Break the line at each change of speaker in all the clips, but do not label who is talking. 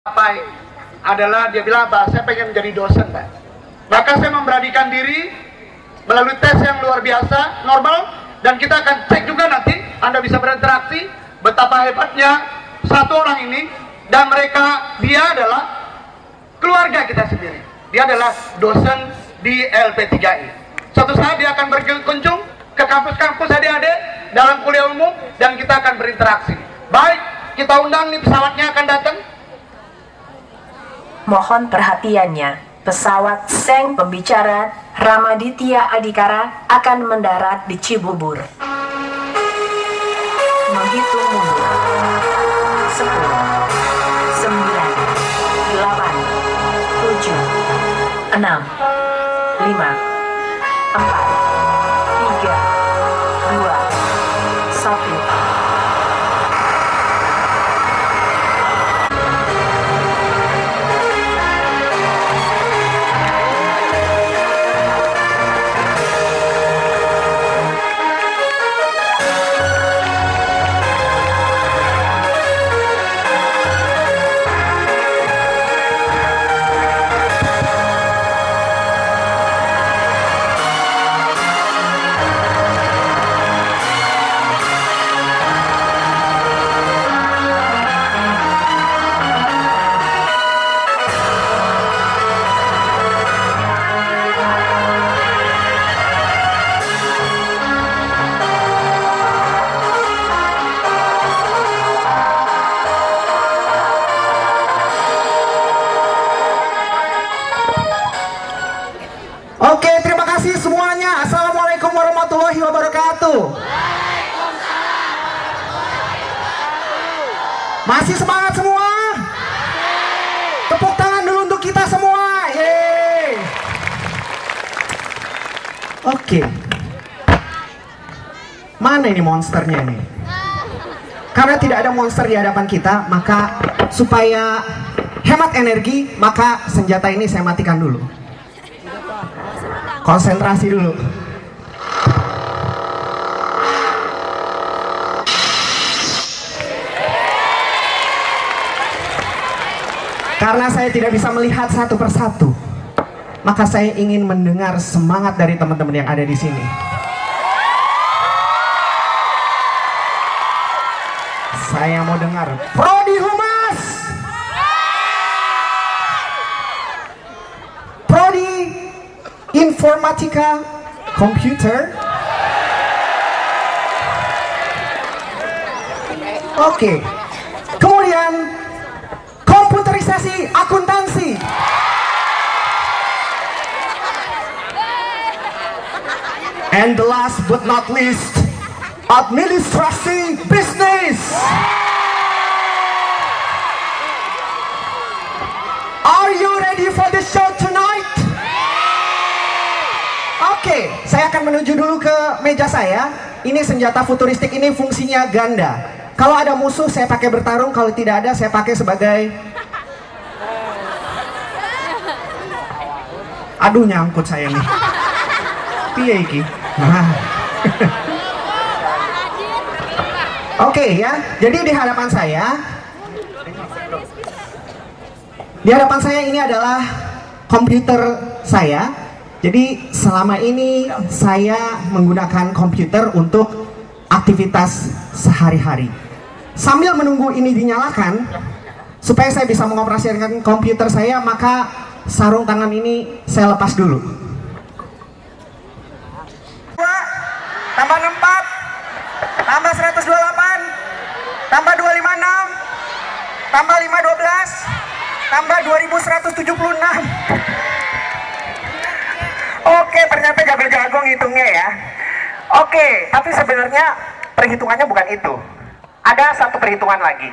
Apa adalah dia bilang apa? Saya pengen menjadi dosen, Pak. Maka saya memberanikan diri melalui tes yang luar biasa, normal, dan kita akan cek juga nanti. Anda bisa berinteraksi betapa hebatnya satu orang ini, dan dia adalah keluarga kita sendiri. Dia adalah dosen di LP3I. Suatu saat dia akan berkunjung ke kampus-kampus adik-adik dalam kuliah umum, dan kita akan berinteraksi. Baik, kita undang nih, pesawatnya akan datang.
Mohon perhatiannya, pesawat Seng Pembicara Ramaditya Adhikara akan mendarat di Cibubur. Menghitung mundur. 10, 9, 8, 7, 6, 5, 4, 3, 2, 1.
Oke, terima kasih semuanya. Assalamualaikum warahmatullahi wabarakatuh. Masih semangat semua? Tepuk tangan dulu untuk kita semua. Yeay. Oke. Mana ini monsternya nih? Karena tidak ada monster di hadapan kita, maka supaya hemat energi, maka senjata ini saya matikan dulu. Konsentrasi dulu. Karena saya tidak bisa melihat satu persatu, maka saya ingin mendengar semangat dari teman-teman yang ada di sini. Saya mau dengar Prodi Humas, Prodi Informatika Komputer. Oke. Kemudian komputerisasi akuntansi. And the last but not least, administrasi bisnis. Are you ready for the show tonight? Oke, saya akan menuju dulu ke meja saya. Ini senjata futuristik ini fungsinya ganda. Kalau ada musuh saya pakai bertarung, kalau tidak ada saya pakai sebagai... Aduh, nyangkut saya nih. Piye iki? Nah. Oke ya, jadi di hadapan saya ini adalah komputer saya. Jadi selama ini saya menggunakan komputer untuk aktivitas sehari-hari. Sambil menunggu ini dinyalakan, supaya saya bisa mengoperasikan komputer saya, maka sarung tangan ini saya lepas dulu. Tambah 64, tambah 128, tambah 256, tambah 512, tambah 2176. Oke, ternyata jago-jago ngitungnya ya. Oke, tapi sebenarnya perhitungannya bukan itu. Ada satu perhitungan lagi.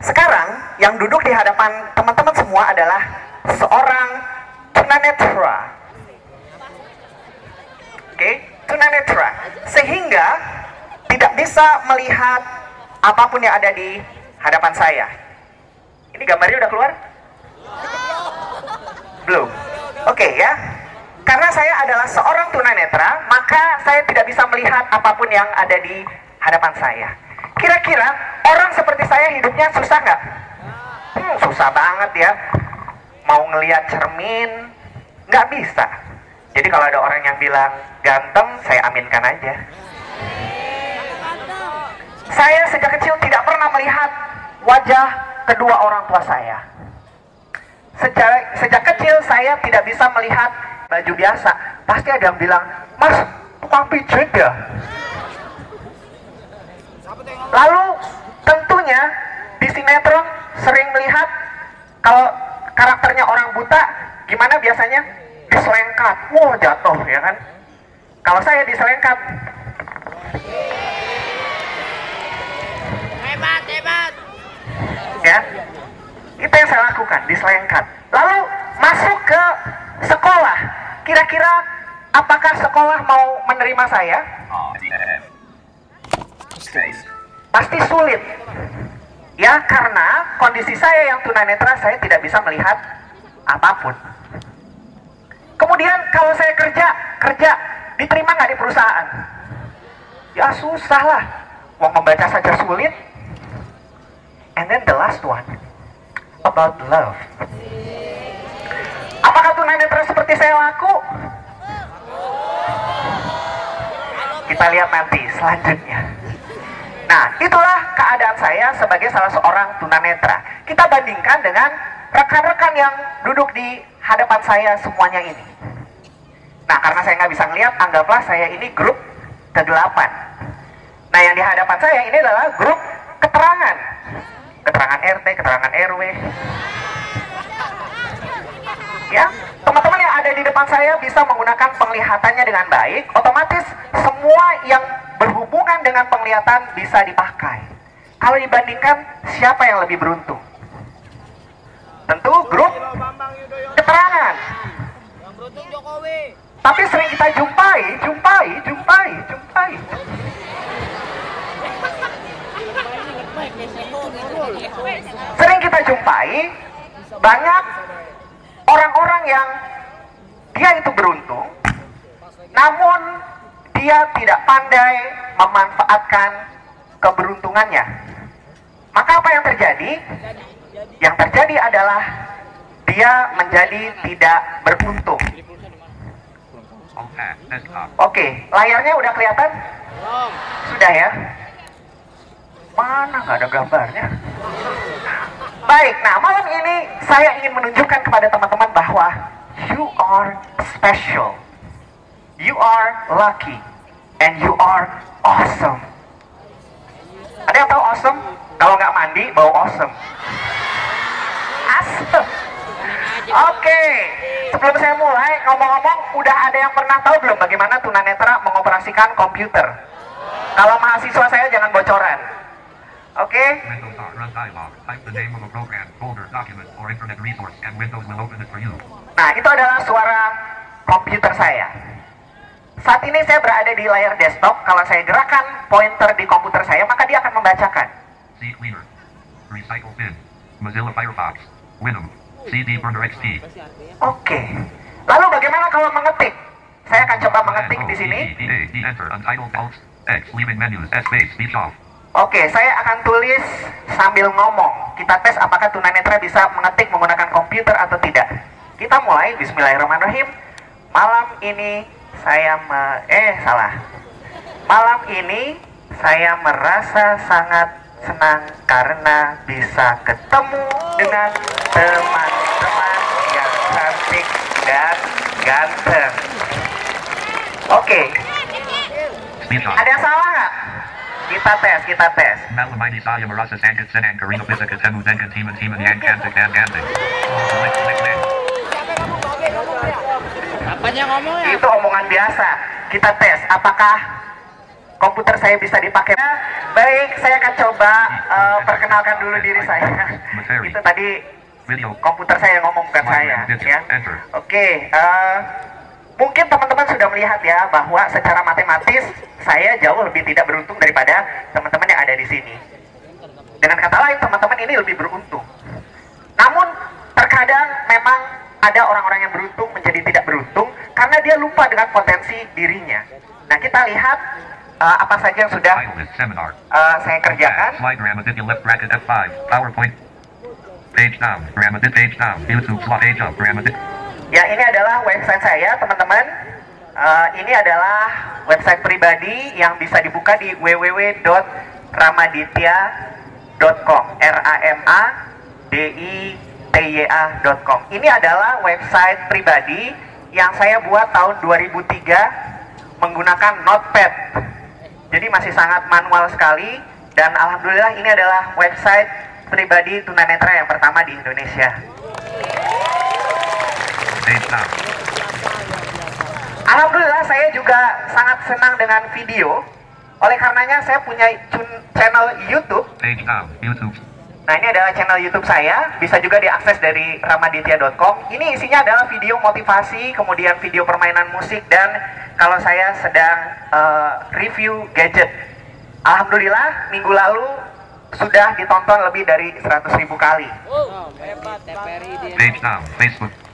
Sekarang yang duduk di hadapan teman-teman semua adalah seorang tunanetra. Oke, tunanetra. Sehingga tidak bisa melihat apapun yang ada di hadapan saya. Ini gambarnya udah keluar? Belum. Oke ya, karena saya adalah seorang tunanetra, maka saya tidak bisa melihat apapun yang ada di hadapan saya. Kira-kira orang seperti saya hidupnya susah nggak?
Susah banget ya. Mau ngelihat cermin, nggak bisa. Jadi kalau ada orang yang bilang ganteng, saya aminkan aja. Saya sejak kecil tidak pernah melihat wajah kedua orang tua saya. Sejak kecil saya tidak bisa melihat baju biasa. Pasti ada yang bilang, "Mas, tukang pijit ya?" Lalu tentunya di sinetron sering melihat kalau karakternya orang buta, gimana biasanya? Diselengkat. Wah, jatuh ya kan? Kalau saya diselengkat. Hebat. Ya. Itu yang saya lakukan, diselengkat. Lalu masuk ke sekolah. Kira-kira apakah sekolah mau menerima saya? Pasti sulit. Ya, karena kondisi saya yang tunanetra, saya tidak bisa melihat apapun. Kemudian kalau saya kerja, diterima nggak di perusahaan? Ya susah lah. Mau membaca saja sulit. And then the last one, about love. Apakah tunanetra seperti saya laku? Kita lihat nanti selanjutnya. Nah, itulah keadaan saya sebagai salah seorang tunanetra. Kita bandingkan dengan rekan-rekan yang duduk di hadapan saya semuanya ini. Nah, karena saya nggak bisa ngeliat, anggaplah saya ini grup ke-8. Nah, yang di hadapan saya ini adalah grup keterangan. Keterangan RT, keterangan RW. Ya, teman-teman yang ada di depan saya bisa menggunakan penglihatannya dengan baik, otomatis semua yang berhubungan dengan penglihatan bisa dipakai. Kalau dibandingkan, siapa yang lebih beruntung? Tentu grup keterangan. Tapi sering kita jumpai. Sering kita jumpai banyak orang-orang yang dia itu beruntung, namun dia tidak pandai memanfaatkan keberuntungannya. Maka apa yang terjadi? Yang terjadi adalah dia menjadi tidak beruntung. Oke, layarnya udah kelihatan? Sudah ya? Mana nggak ada gambarnya? Baik, nah malam ini saya ingin menunjukkan kepada teman-teman bahwa you are special, you are lucky, and you are awesome. Ada yang tahu awesome? Kalau nggak mandi, bau awesome. Awesome. Oke, sebelum saya mulai ngomong-ngomong, udah ada yang pernah tahu belum bagaimana tunanetra mengoperasikan komputer? Kalau mahasiswa saya jangan bocoran. Oke? Nah, itu adalah suara komputer saya. Saat ini saya berada di layar desktop. Kalau saya gerakan pointer di komputer saya, maka dia akan membacakan. Mozilla Firefox, Windows, CD Burner XP. Oke. Lalu bagaimana kalau mengetik? Saya akan coba mengetik di sini. Oke, saya akan tulis sambil ngomong. Kita tes apakah tunanetra bisa mengetik menggunakan komputer atau tidak. Kita mulai. Bismillahirrahmanirrahim. Malam ini saya Malam ini saya merasa sangat senang karena bisa ketemu dengan teman-teman yang cantik dan ganteng. Oke. Ada yang salah nggak? Kita tes.
Apanya ngomong ya?
Itu omongan biasa. Kita tes apakah komputer saya bisa dipakai. Baik, saya akan coba perkenalkan dulu diri saya. Itu tadi komputer saya yang ngomong, bukan saya ya. Oke, mungkin teman-teman sudah melihat ya bahwa secara matematis saya jauh lebih tidak beruntung daripada teman-teman yang ada di sini. Dengan kata lain, teman-teman ini lebih beruntung. Namun terkadang memang ada orang-orang yang beruntung menjadi tidak beruntung karena dia lupa dengan potensi dirinya. Nah, kita lihat apa saja yang sudah saya kerjakan.
Page down. Ramadit page down. YouTube slot page up. Ramadit.
Ya, ini adalah website saya, teman-teman. Ini adalah website pribadi yang bisa dibuka di www.ramaditya.com. RAMADITYA.com. Ini adalah website pribadi yang saya buat tahun 2003 menggunakan Notepad. Jadi masih sangat manual sekali, dan alhamdulillah ini adalah website pribadi tunanetra yang pertama di Indonesia. Alhamdulillah saya juga sangat senang dengan video. Oleh karenanya saya punya channel YouTube. Nah, ini adalah channel YouTube saya, bisa juga diakses dari ramaditya.com. Ini isinya adalah video motivasi, kemudian video permainan musik, dan kalau saya sedang review gadget. Alhamdulillah minggu lalu sudah ditonton lebih dari 100.000 kali.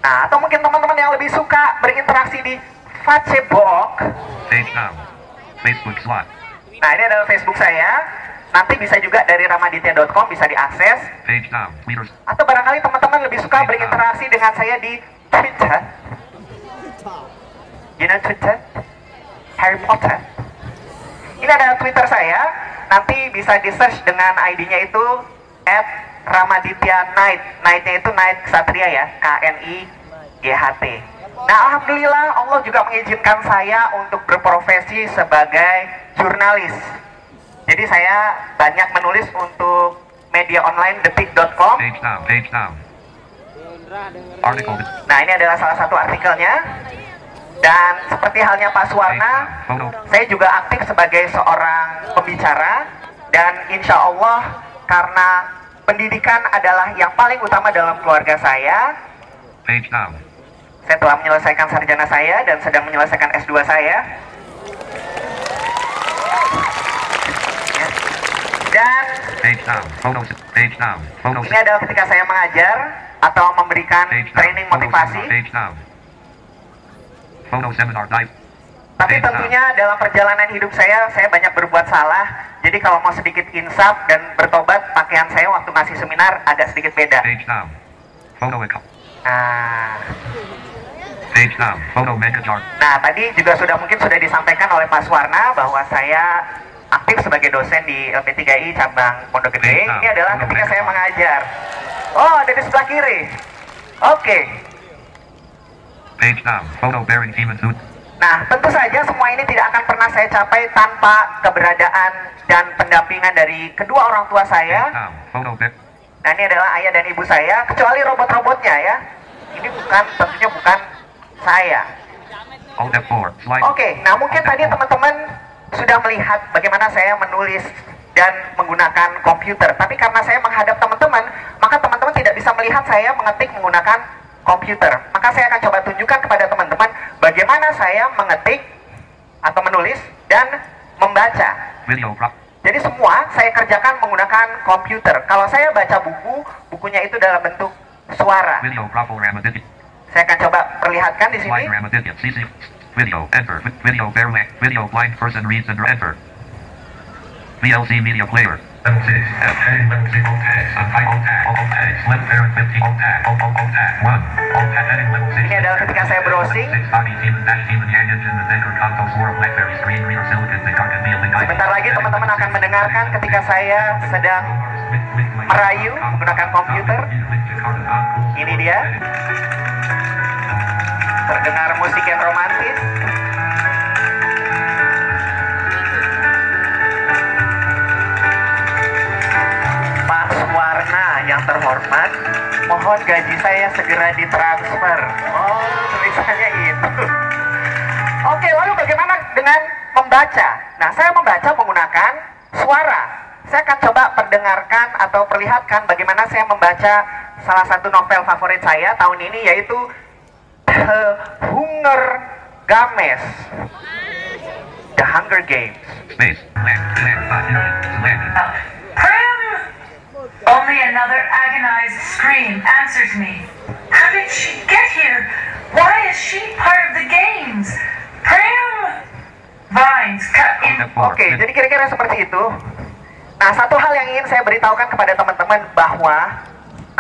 Nah, atau mungkin teman-teman yang lebih suka berinteraksi di Facebook. Nah, ini adalah Facebook saya. Nanti bisa juga dari ramaditya.com bisa diakses. Atau barangkali teman-teman lebih suka berinteraksi dengan saya di Twitter. You know Twitter? Harry Potter. Ini adalah Twitter saya. Nanti bisa di search dengan ID-nya itu @ramaditya_night. Night-nya itu Night Ksatria ya, KNIGHT. Nah, alhamdulillah Allah juga mengizinkan saya untuk berprofesi sebagai jurnalis. Jadi saya banyak menulis untuk media online detik.com. Nah, ini adalah salah satu artikelnya. Dan seperti halnya Pak Suwarna, saya juga aktif sebagai seorang pembicara. Dan insya Allah karena pendidikan adalah yang paling utama dalam keluarga saya, saya telah menyelesaikan sarjana saya dan sedang menyelesaikan S2 saya. Dan ini adalah ketika saya mengajar atau memberikan training motivasi. Tapi tentunya dalam perjalanan hidup saya banyak berbuat salah. Jadi kalau mau sedikit insaf dan bertobat, pakaian saya waktu ngasih seminar agak sedikit beda. Nah, tadi juga mungkin sudah disampaikan oleh Pak Suwarna bahwa saya aktif sebagai dosen di LP3I cabang Pondok Gede. Ini adalah ketika saya mengajar. Oh, ada di sebelah kiri. Oke. Nah, tentu saja semua ini tidak akan pernah saya capai tanpa keberadaan dan pendampingan dari kedua orang tua saya. Nah, ini adalah ayah dan ibu saya, kecuali robot-robotnya ya. Ini tentunya bukan saya. Oke, nah mungkin tadi teman-teman sudah melihat bagaimana saya menulis dan menggunakan komputer. Tapi karena saya menghadap teman-teman, maka teman-teman tidak bisa melihat saya mengetik menggunakan komputer. Maka saya akan coba tunjukkan kepada teman-teman bagaimana saya mengetik atau menulis dan membaca. Jadi semua saya kerjakan menggunakan komputer. Kalau saya baca buku, bukunya itu dalam bentuk suara. Saya akan coba perlihatkan di sini.
VLC Media Player.
Ini adalah ketika saya browsing. Sebentar lagi teman-teman akan mendengarkan ketika saya sedang merayu menggunakan komputer. Ini dia. Terdengar musik yang romantis. Yang terhormat, mohon gaji saya segera ditransfer. Oh, tulisannya itu. Oke, lalu bagaimana dengan membaca? Nah, saya membaca menggunakan suara. Saya akan coba perdengarkan atau perlihatkan bagaimana saya membaca salah satu novel favorit saya tahun ini, yaitu The Hunger Games. The Hunger Games.
Only another agonized scream answers me. How did she get here? Why is she part of the games? Prim! Vines cut in.
Oke, jadi kira-kira seperti itu. Nah, satu hal yang ingin saya beritahukan kepada teman-teman bahwa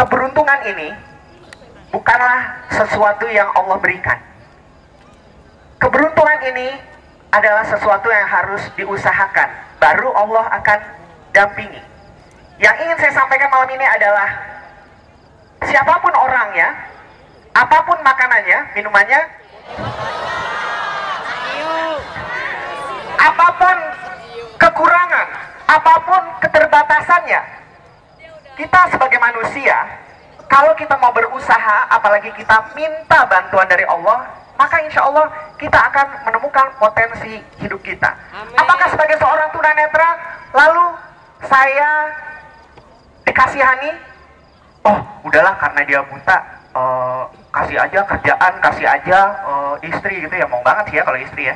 keberuntungan ini bukanlah sesuatu yang Allah berikan. Keberuntungan ini adalah sesuatu yang harus diusahakan, baru Allah akan dampingi. Yang ingin saya sampaikan malam ini adalah siapapun orangnya, apapun makanannya, minumannya, apapun kekurangan, apapun keterbatasannya, kita sebagai manusia, kalau kita mau berusaha, apalagi kita minta bantuan dari Allah, maka insya Allah kita akan menemukan potensi hidup kita. Apakah sebagai seorang tunanetra, lalu saya dikasihani? Oh, udahlah karena dia buta, kasih aja kerjaan, kasih aja istri gitu ya. Mau banget sih ya kalau istri ya.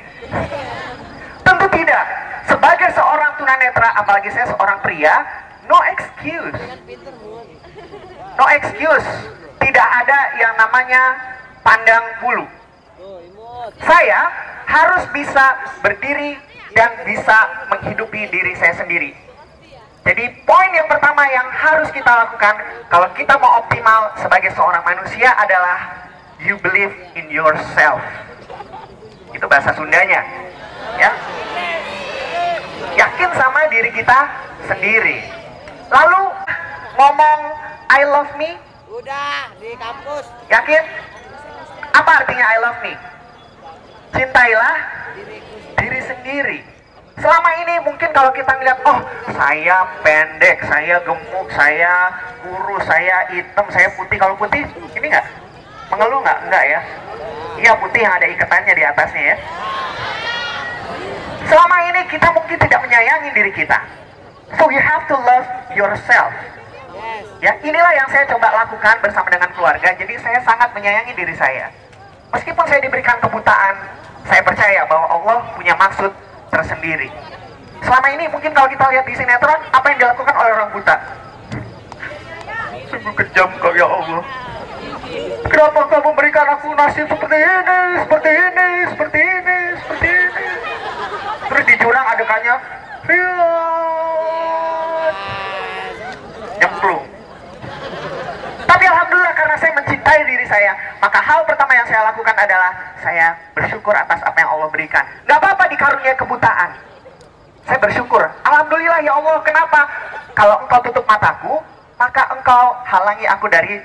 Tentu tidak. Sebagai seorang tunanetra, apalagi saya seorang pria, no excuse. No excuse. Tidak ada yang namanya pandang bulu. Saya harus bisa berdiri dan bisa menghidupi diri saya sendiri. Jadi poin yang pertama yang harus kita lakukan kalau kita mau optimal sebagai seorang manusia adalah you believe in yourself. Itu bahasa Sundanya, ya. Yakin sama diri kita sendiri. Lalu ngomong I love me.
Udah di kampus.
Yakin? Apa artinya I love me? Cintailah diri sendiri. Selama ini mungkin kalau kita ngeliat, oh saya pendek, saya gemuk, saya kurus, saya hitam, saya putih. Kalau putih, ini nggak? Mengeluh nggak? Enggak ya? Iya putih yang ada ikatannya di atasnya ya. Selama ini kita mungkin tidak menyayangi diri kita. So you have to love yourself. Ya, inilah yang saya coba lakukan bersama dengan keluarga. Jadi saya sangat menyayangi diri saya. Meskipun saya diberikan kebutaan, saya percaya bahwa Allah punya maksud tersendiri. Selama ini mungkin kalau kita lihat di sinetron, apa yang dilakukan oleh orang buta? Sungguh kejam kau ya Allah. Kenapa kau memberikan aku nasib seperti ini, seperti ini, seperti ini, seperti ini? Terus di jurang adegannya, nyemplung. Tapi alhamdulillah karena saya mencintai diri saya, maka hal pertama yang saya lakukan adalah saya bersyukur atas apa yang Allah berikan. Gak apa-apa dikaruniai kebutaan. Saya bersyukur. Alhamdulillah ya Allah, kenapa? Kalau engkau tutup mataku, maka engkau halangi aku dari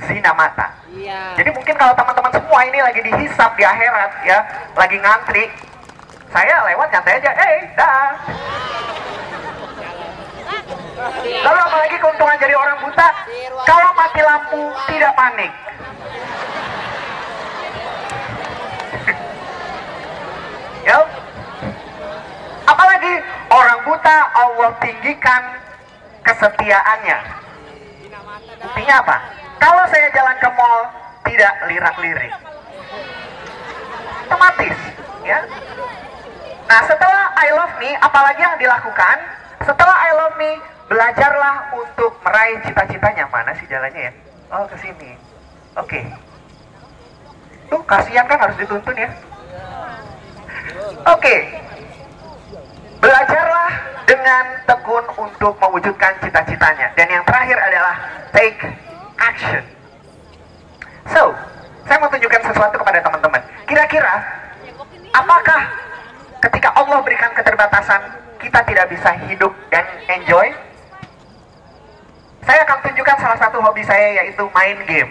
zina mata.
Iya.
Jadi mungkin kalau teman-teman semua ini lagi dihisap di akhirat ya, lagi ngantri, saya lewat nyantai aja, dah. Lalu apalagi keuntungan jadi orang buta, kalau mati lampu tidak panik. Ya, apalagi orang buta Allah tinggikan kesetiaannya. Buktinya apa? Kalau saya jalan ke mall tidak lirak-lirik, otomatis, ya. Nah setelah I love me, apalagi yang dilakukan? Setelah I love me, belajarlah untuk meraih cita-citanya. Mana sih jalannya ya? Oh, ke sini. Oke. Tuh, kasihan kan harus dituntun ya. Oke. Belajarlah dengan tekun untuk mewujudkan cita-citanya. Dan yang terakhir adalah take action. So, saya mau tunjukkan sesuatu kepada teman-teman. Kira-kira, apakah ketika Allah berikan keterbatasan, kita tidak bisa hidup dan enjoy? Saya akan tunjukkan salah satu hobi saya, yaitu main game.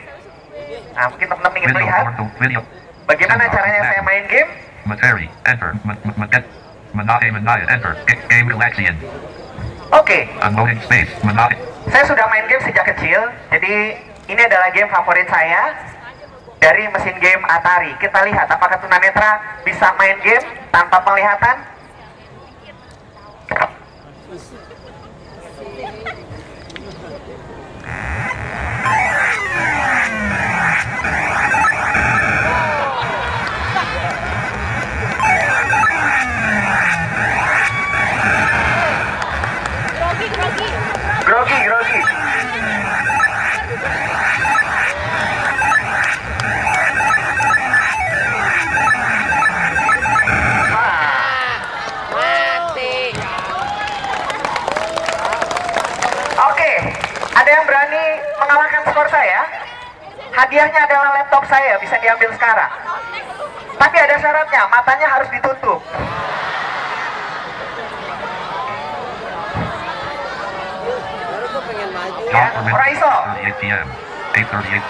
Nah, mungkin teman-teman ingin melihat bagaimana caranya saya main game.
Materi, enter, enter, game collection.
Oke.
Unloading space,
Saya sudah main game sejak kecil, jadi ini adalah game favorit saya dari mesin game Atari. Kita lihat apakah tunanetra bisa main game tanpa penglihatan. Grogi. saya, hadiahnya adalah laptop saya, bisa diambil sekarang. Tapi ada syaratnya, matanya harus ditutup. Ya, ora iso.
38 p.m. 8:38.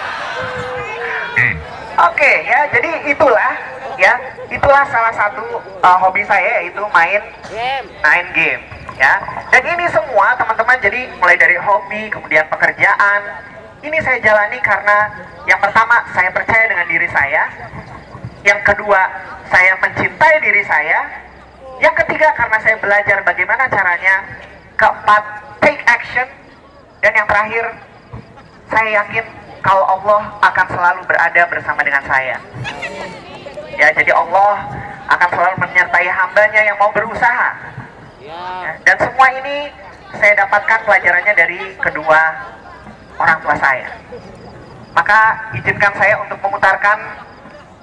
Game.
Oke, ya, jadi itulah salah satu hobi saya, yaitu main game, ya. Dan ini semua teman-teman, jadi mulai dari hobi, kemudian pekerjaan, ini saya jalani karena yang pertama saya percaya dengan diri saya, yang kedua saya mencintai diri saya, yang ketiga karena saya belajar bagaimana caranya, keempat take action, dan yang terakhir saya yakin kalau Allah akan selalu berada bersama dengan saya. Ya, jadi Allah akan selalu menyertai hambanya yang mau berusaha. Ya, dan semua ini saya dapatkan pelajarannya dari kedua orang tua saya. Maka izinkan saya untuk memutarkan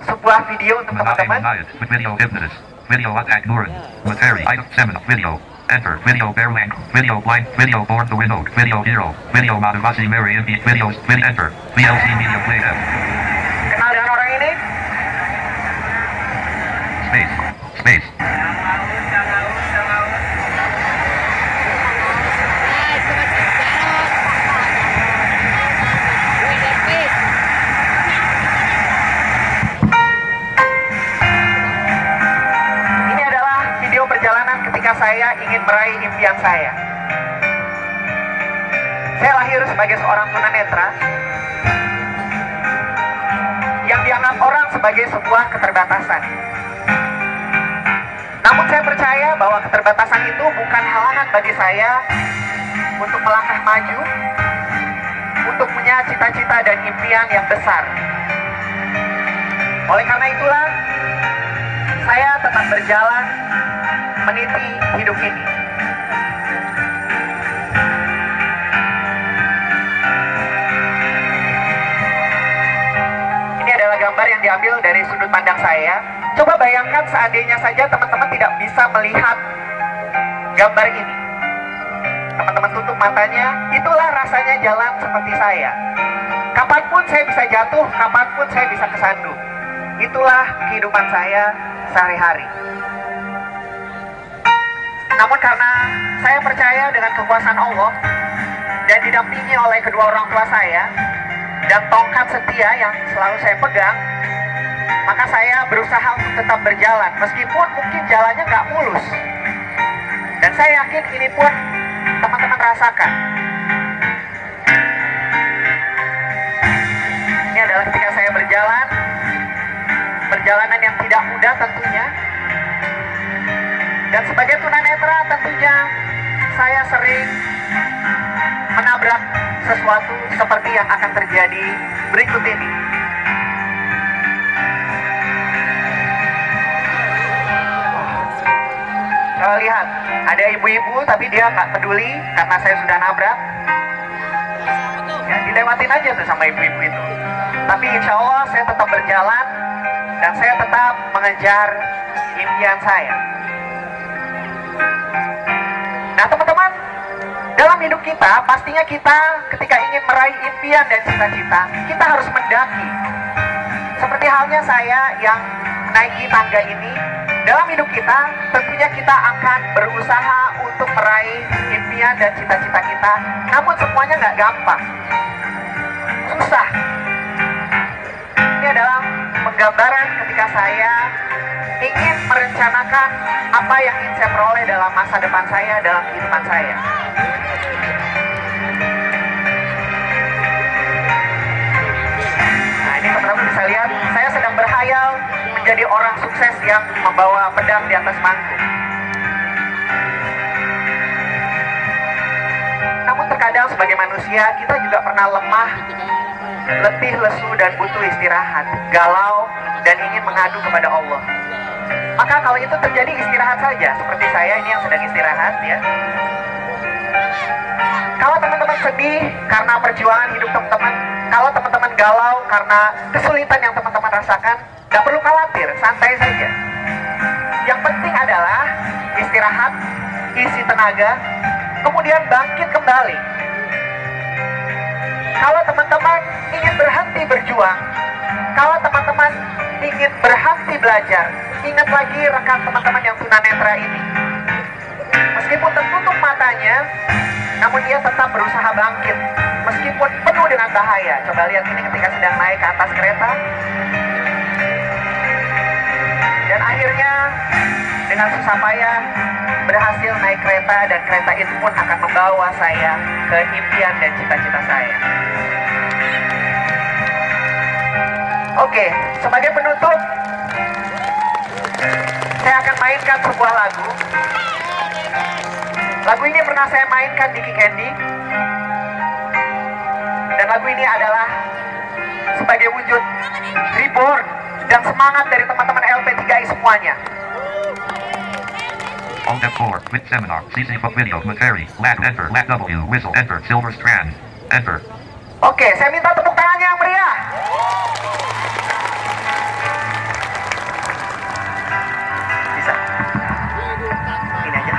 sebuah video untuk teman-teman.
Video hypnotist. Video attack Nurin. Materi. Item 7. Video. Enter. Video bear length. Video blind. Video born the window. Video hero. Video motivasi Mary MP. Video. Enter. VLC media play F.
Kenal dengan orang ini?
Space. Space.
Saya ingin meraih impian saya. Saya lahir sebagai seorang tunanetra yang dianggap orang sebagai sebuah keterbatasan. Namun saya percaya bahwa keterbatasan itu bukan halangan bagi saya untuk melangkah maju, untuk punya cita-cita dan impian yang besar. Oleh karena itulah, saya tetap berjalan meniti hidup ini. Ini adalah gambar yang diambil dari sudut pandang saya. Coba bayangkan seandainya saja teman-teman tidak bisa melihat gambar ini. Teman-teman tutup matanya, itulah rasanya jalan seperti saya. Kapanpun saya bisa jatuh, kapanpun saya bisa kesandung. Itulah kehidupan saya sehari-hari. Namun karena saya percaya dengan kekuasaan Allah dan didampingi oleh kedua orang tua saya dan tongkat setia yang selalu saya pegang, maka saya berusaha untuk tetap berjalan meskipun mungkin jalannya nggak mulus. Dan saya yakin ini pun teman-teman rasakan. Ini adalah ketika saya berjalan, perjalanan yang tidak mudah tentunya. Dan sebagai tunanetra tentunya saya sering menabrak sesuatu seperti yang akan terjadi berikut ini. Kalau lihat, ada ibu-ibu tapi dia nggak peduli karena saya sudah nabrak. Ya, dilewatin aja tuh sama ibu-ibu itu. Tapi insya Allah saya tetap berjalan dan saya tetap mengejar impian saya. Nah teman-teman, dalam hidup kita, pastinya kita ketika ingin meraih impian dan cita-cita, kita harus mendaki. Seperti halnya saya yang menaiki tangga ini, dalam hidup kita, tentunya kita akan berusaha untuk meraih impian dan cita-cita kita. Namun semuanya nggak gampang, susah. Ini adalah penggambaran ketika saya ingin merencanakan apa yang ingin saya peroleh dalam masa depan saya, dalam kehidupan saya. Nah ini teman-teman bisa lihat, saya sedang berhayal menjadi orang sukses yang membawa pedang di atas mangkuk. Namun terkadang sebagai manusia kita juga pernah lemah, letih, lesu, dan butuh istirahat, galau, dan ingin mengadu kepada Allah. Maka kalau itu terjadi, istirahat saja. Seperti saya ini yang sedang istirahat ya. Kalau teman-teman sedih karena perjuangan hidup teman-teman, kalau teman-teman galau karena kesulitan yang teman-teman rasakan, gak perlu khawatir, santai saja. Yang penting adalah istirahat, isi tenaga, kemudian bangkit kembali. Kalau teman-teman ingin berhenti berjuang, kalau teman-teman ingin berhenti belajar, ingat lagi rekan teman-teman yang tunanetra ini. Meskipun tertutup matanya, namun dia tetap berusaha bangkit. Meskipun penuh dengan bahaya. Coba lihat ini ketika sedang naik ke atas kereta. Dan akhirnya dengan susah payah berhasil naik kereta, dan kereta itu pun akan membawa saya ke impian dan cita-cita saya. Oke, sebagai penutup, saya akan mainkan sebuah lagu. Lagu ini pernah saya mainkan di Kikendi, dan lagu ini adalah sebagai wujud reborn dan semangat dari teman-teman LP3I semuanya.
All step 4, with seminar, CC book video, Materi, lat enter, lat W, whistle, enter, silver strand, enter.
Oke, saya minta tepuk tangannya yang meriah. Bisa? Ini aja.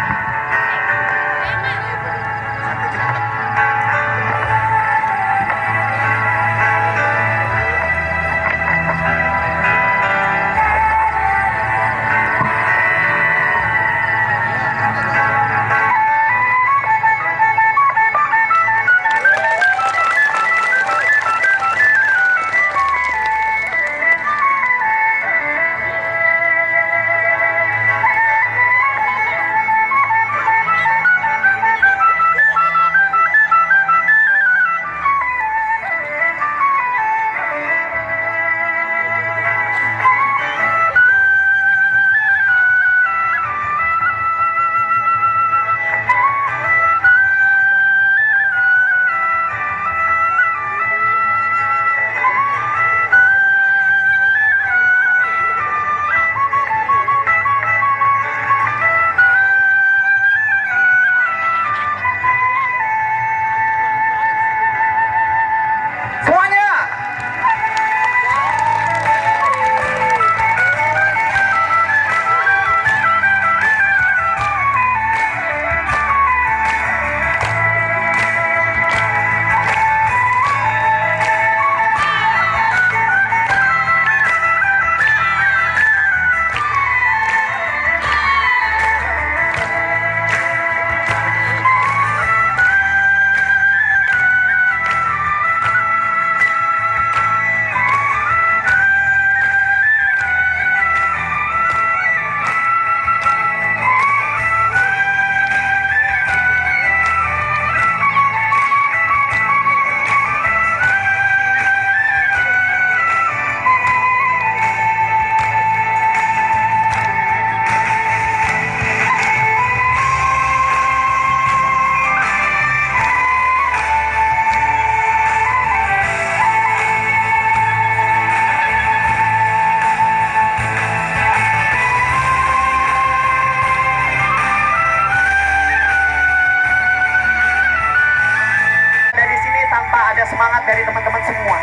Semangat dari teman-teman semua,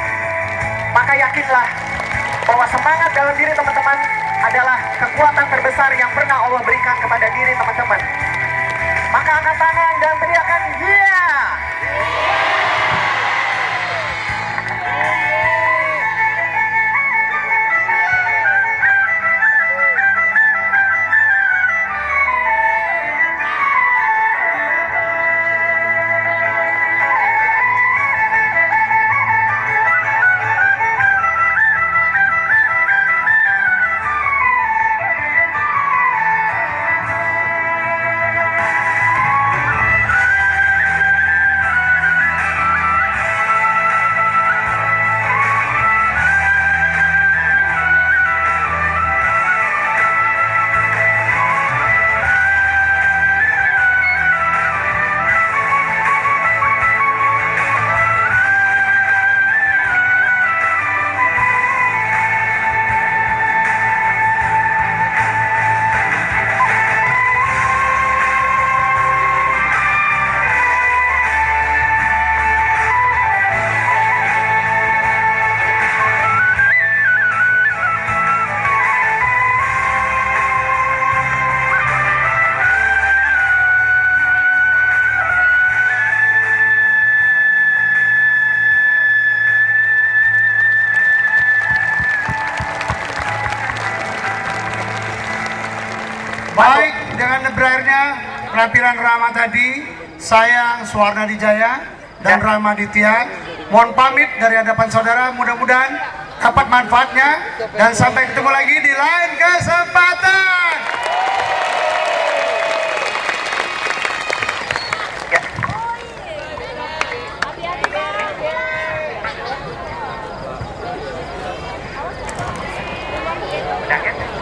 maka yakinlah bahwa semangat dalam diri teman-teman adalah kekuatan terbesar yang pernah Allah berikan kepada diri teman-teman. Maka angkat tangan dan teriakan yeah!
penampilan Rama tadi, saya Suwarna Dijaya dan Rama Ditya mohon pamit dari hadapan saudara, mudah-mudahan dapat manfaatnya dan sampai ketemu lagi di lain kesempatan.
Udah, kan?